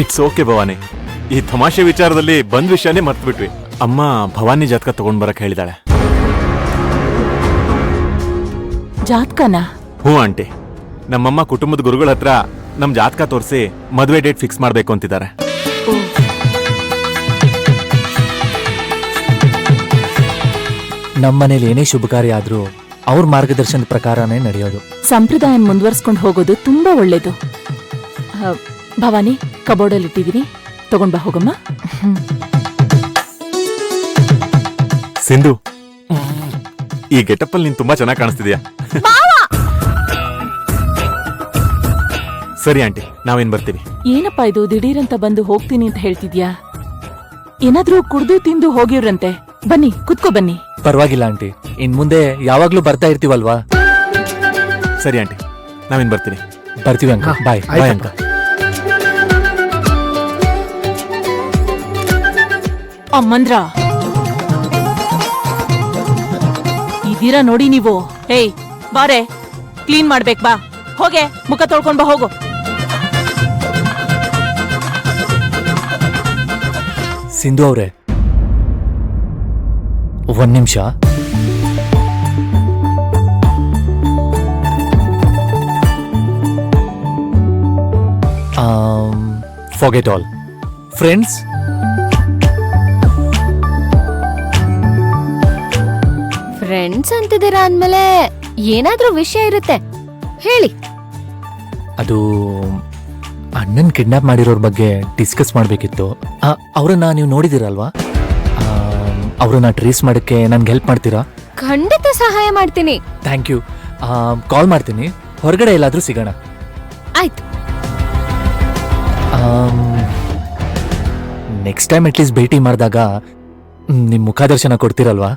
It's okay Bhavani, ಈ ತಮಾಷೆ ವಿಚಾರದಲ್ಲಿ ಬಂದ್ ವಿಷಯನೇ ಮರ್ತ್ಬಿಟ್ವಿ. ಅಮ್ಮ ಭವಾನಿ ಜಾತಕ ತಗೊಂಡ್ ಬರಕ್ ಹೇಳಿದಾಳೆ. ಜಾತಕನಾ? ಹ್ಞೂ ಆಂಟಿ, ನಮ್ಮಮ್ಮ ಕುಟುಂಬದ ಗುರುಗಳ ಹತ್ರ ನಮ್ ಜಾತಕ ತೋರಿಸಿ ಮದುವೆ ಡೇಟ್ ಫಿಕ್ಸ್ ಮಾಡ್ಬೇಕು ಅಂತಿದ್ದಾರೆ. ನಮ್ಮನೇಲಿ ಏನೇ ಶುಭ ಕಾರ್ಯ ಆದ್ರೂ ಅವ್ರ ಮಾರ್ಗದರ್ಶನದ ಪ್ರಕಾರನೇ ನಡೆಯೋದು. ಸಂಪ್ರದಾಯ ಮುಂದುವರ್ಸ್ಕೊಂಡು ಹೋಗೋದು ತುಂಬಾ ಒಳ್ಳೇದು. ಭವಾನಿ, ಕಬೋರ್ಡಲ್ಲಿ ಇಟ್ಟಿದೀನಿ, ತಗೊಂಡ್ ಬಾ ಹೋಗಮ್ಮ. ಸಿಂಧು, ಈ ಗೆಟಪ್ ಅಲ್ಲಿ ನೀನ್ ತುಂಬಾ ಚೆನ್ನಾಗಿ ಕಾಣಿಸ್ತಿದ್ಯಾ. ಸರಿ ಆಂಟಿ, ನಾವೇನ್ ಬರ್ತೀವಿ. ಏನಪ್ಪಾ ಇದು ದಿಢೀರಂತ ಬಂದು ಹೋಗ್ತೀನಿ ಅಂತ ಹೇಳ್ತಿದ್ಯಾ? ಏನಾದ್ರೂ ಕುಡ್ದು ತಿಂದು ಹೋಗಿವ್ರಂತೆ. ಬನ್ನಿ, ಕುತ್ಕೋ ಬನ್ನಿ. ಪರವಾಗಿಲ್ಲ ಆಂಟಿ, ಇನ್ ಮುಂದೆ ಯಾವಾಗ್ಲೂ ಬರ್ತಾ ಇರ್ತೀವಲ್ವಾ? ಸರಿ ಆಂಟಿ, ನಾವೇನ್ ಬರ್ತೀನಿ. ಬರ್ತೀವಿ ಅಂಕ. ಬಾಯ್ ಬಾಯ್ ಅಂಕ. ಅಮ್ಮಂದ್ರ ಇದೀರಾ ನೋಡಿ ನೀವು. ಏಯ್ ಬಾರೆ, ಕ್ಲೀನ್ ಮಾಡ್ಬೇಕ್ ಬಾ. ಹೋಗೆ, ಮುಖ ತೊಳ್ಕೊಂಡ್ ಬಾ ಹೋಗು. ಸಿಂಧು ಅವ್ರೆ, ಒಂದ್ ನಿಮಿಷ. Forget all friends. ಫ್ರೆಂಡ್ಸ್ ಅಂತಿದ್ದೀರಾ ಅಂದ್ಮೇಲೆ ಏನಾದ್ರೂ ವಿಷಯ ಇರುತ್ತೆ, ಹೇಳಿ. ಅದು ಅಣ್ಣನ್ ಕಿಡ್ನಾಪ್ ಮಾಡಿರೋರ್ ಬಗ್ಗೆ ಡಿಸ್ಕಸ್ ಮಾಡ್ಬೇಕಿತ್ತು. ಅವ್ರನ್ನ ನೀವು ನೋಡಿದಿರಲ್ವಾ? ಅವ್ರನ್ನ ಟ್ರೇಸ್ ಮಾಡಕ್ಕೆ ನನ್ಗೆ ಹೆಲ್ಪ್ ಮಾಡ್ತೀರಾ? ಖಂಡಿತ ಸಹಾಯ ಮಾಡ್ತೀನಿ. Thank you. ಕಾಲ್ ಮಾಡ್ತೀನಿ, ಹೊರಗಡೆ ಎಲ್ಲಾದ್ರೂ ಸಿಗೋಣ. ಆಯ್ತು. ನೆಕ್ಸ್ಟ್ ಟೈಮ್ ಅಟ್ಲೀಸ್ಟ್ ಭೇಟಿ ಮಾಡಿದಾಗ ನಿಮ್ ಮುಖದರ್ಶನ ಕೊಡ್ತೀರಲ್ವಾ?